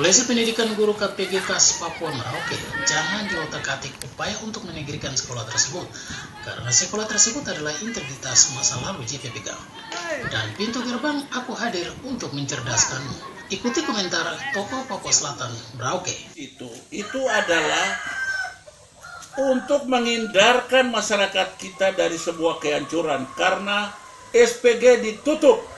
Polisi Pendidikan Guru KPG KAS Papua Merauke, jangan diotak-atik upaya untuk menegrikan sekolah tersebut, karena sekolah tersebut adalah integritas masa lalu JPPK. Dan pintu gerbang aku hadir untuk mencerdaskanmu. Ikuti komentar tokoh Papua Selatan Merauke. Itu adalah untuk menghindarkan masyarakat kita dari sebuah kehancuran karena SPG ditutup.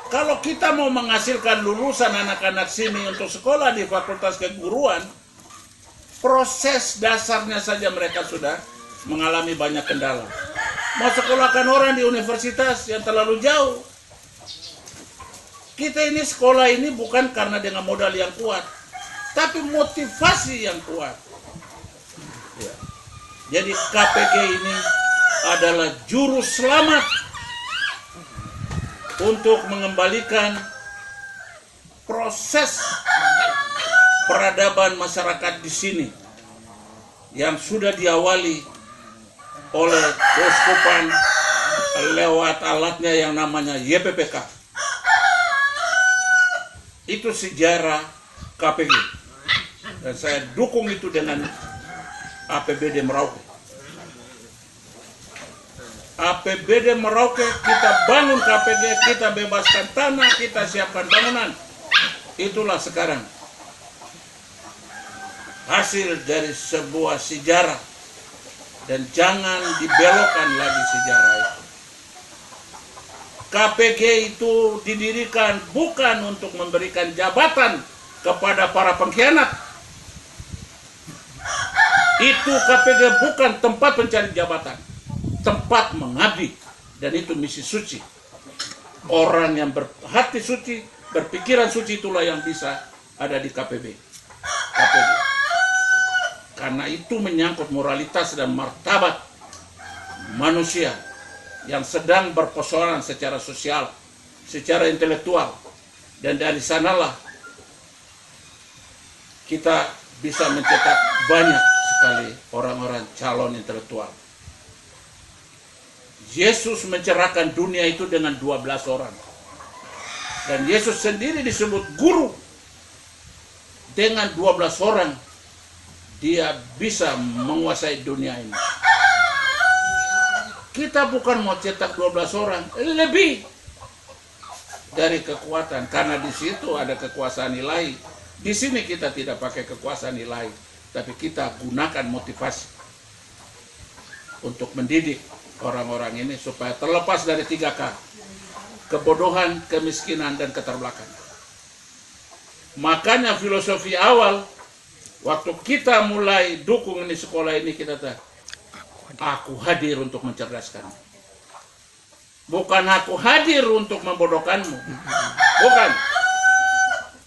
Kalau kita mau menghasilkan lulusan anak-anak sini untuk sekolah di Fakultas Keguruan, proses dasarnya saja mereka sudah mengalami banyak kendala. Mau sekolahkan orang di universitas yang terlalu jauh. Kita ini sekolah ini bukan karena dengan modal yang kuat, tapi motivasi yang kuat. Ya. Jadi KPG ini adalah juru selamat untuk mengembalikan proses peradaban masyarakat di sini yang sudah diawali oleh keuskupan lewat alatnya yang namanya YPPK. Itu sejarah KPG dan saya dukung itu dengan APBD Merauke. APBD Merauke, kita bangun KPG, kita bebaskan tanah, kita siapkan bangunan. Itulah sekarang hasil dari sebuah sejarah. Dan jangan dibelokkan lagi sejarah itu. KPG itu didirikan bukan untuk memberikan jabatan kepada para pengkhianat. Itu KPG bukan tempat pencari jabatan, tempat mengabdi, dan itu misi suci. Orang yang berhati suci, berpikiran suci, itulah yang bisa ada di KPG. Karena itu menyangkut moralitas dan martabat manusia yang sedang berpersoalan secara sosial, secara intelektual, dan dari sanalah kita bisa mencetak banyak sekali orang-orang calon intelektual. Yesus mencerahkan dunia itu dengan 12 orang. Dan Yesus sendiri disebut guru. Dengan 12 orang, dia bisa menguasai dunia ini. Kita bukan mau cetak 12 orang, lebih dari kekuatan. Karena di situ ada kekuasaan ilahi. Di sini kita tidak pakai kekuasaan ilahi, tapi kita gunakan motivasi untuk mendidik orang-orang ini supaya terlepas dari 3K, kebodohan, kemiskinan, dan keterbelakangan. Makanya filosofi awal waktu kita mulai dukung ini sekolah ini, kita tahu, aku hadir untuk mencerdaskanmu. Bukan aku hadir untuk membodohkanmu. Bukan.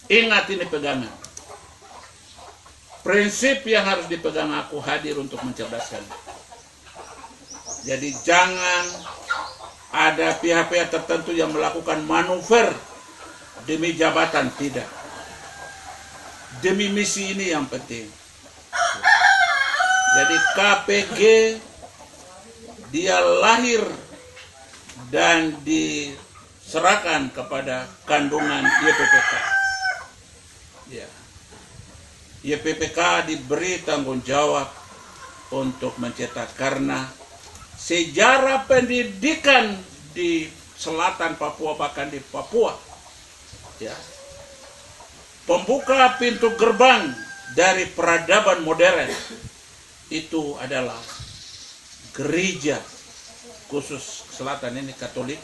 Ingat ini pegangan. Prinsip yang harus dipegang, aku hadir untuk mencerdaskanmu. Jadi jangan ada pihak-pihak tertentu yang melakukan manuver demi jabatan, tidak. Demi misi ini yang penting. Jadi KPG dia lahir dan diserahkan kepada kandungan YPPK. Ya. YPPK diberi tanggung jawab untuk mencetak, karena sejarah pendidikan di selatan Papua, bahkan di Papua, ya, pembuka pintu gerbang dari peradaban modern itu adalah gereja, khusus selatan ini Katolik,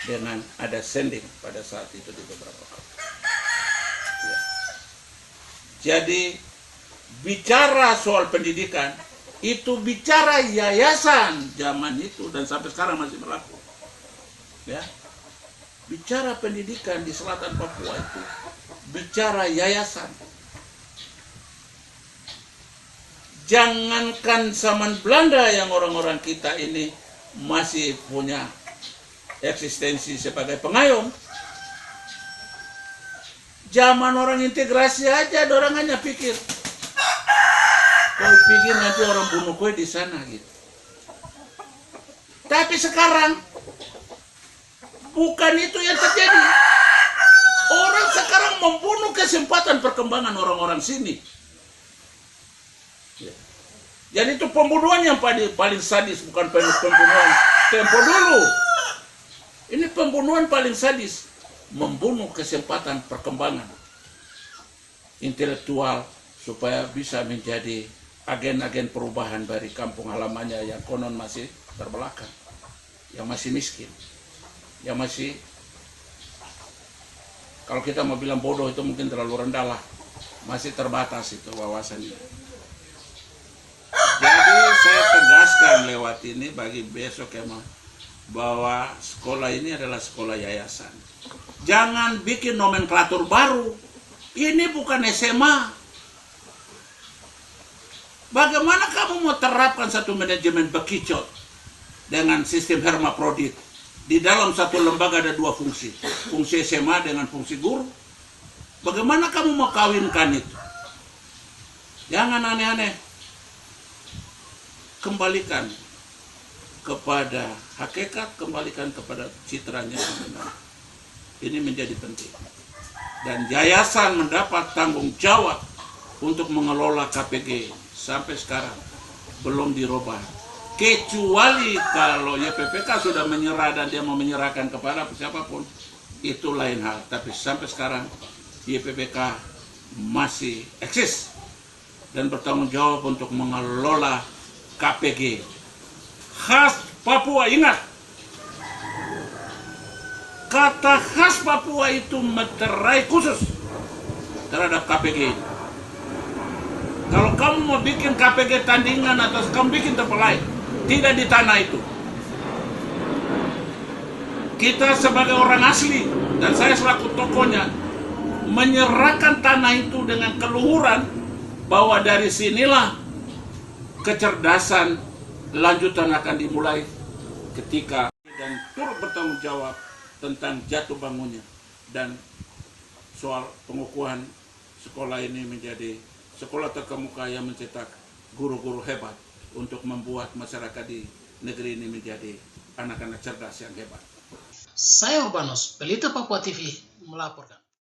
dengan ada sending pada saat itu di beberapa kali. Ya. Jadi bicara soal pendidikan itu bicara yayasan zaman itu dan sampai sekarang masih berlaku. Ya. Bicara pendidikan di selatan Papua itu bicara yayasan. Jangankan zaman Belanda yang orang-orang kita ini masih punya eksistensi sebagai pengayom. Zaman orang integrasi aja, orang hanya pikir, kau pikir nanti orang bunuh kau di sana gitu. Tapi sekarang bukan itu yang terjadi. Orang sekarang membunuh kesempatan perkembangan orang-orang sini. Ya. Jadi itu pembunuhan yang paling sadis, bukan pembunuhan tempo dulu. Ini pembunuhan paling sadis, membunuh kesempatan perkembangan intelektual supaya bisa menjadi agen-agen perubahan dari kampung halamannya yang konon masih terbelakang, yang masih miskin, yang masih, kalau kita mau bilang bodoh itu mungkin terlalu rendah lah, masih terbatas itu wawasannya. Jadi saya tegaskan lewat ini bagi besok ya, bahwa sekolah ini adalah sekolah yayasan. Jangan bikin nomenklatur baru. Ini bukan SMA. Bagaimana kamu mau terapkan satu manajemen bekicot dengan sistem hermaprodit? Di dalam satu lembaga ada dua fungsi. Fungsi SMA dengan fungsi guru. Bagaimana kamu mau kawinkan itu? Jangan aneh-aneh. Kembalikan kepada hakikat, kembalikan kepada citranya yang benar. Ini menjadi penting. Dan yayasan mendapat tanggung jawab untuk mengelola KPG sampai sekarang belum dirubah. Kecuali kalau YPPK sudah menyerah dan dia mau menyerahkan kepada siapapun, itu lain hal. Tapi sampai sekarang YPPK masih eksis dan bertanggung jawab untuk mengelola KPG khas Papua. Ingat, kata khas Papua itu meterai khusus terhadap KPG. Kalau kamu mau bikin KPG tandingan atau kamu bikin tempat lain, tidak di tanah itu. Kita sebagai orang asli, dan saya selaku tokohnya, menyerahkan tanah itu dengan keluhuran bahwa dari sinilah kecerdasan lanjutan akan dimulai ketika, dan turut bertanggung jawab tentang jatuh bangunnya dan soal pengukuhan sekolah ini menjadi sekolah terkemuka yang mencetak guru-guru hebat untuk membuat masyarakat di negeri ini menjadi anak-anak cerdas yang hebat. Saya Urbanus, Pelita Papua TV melaporkan.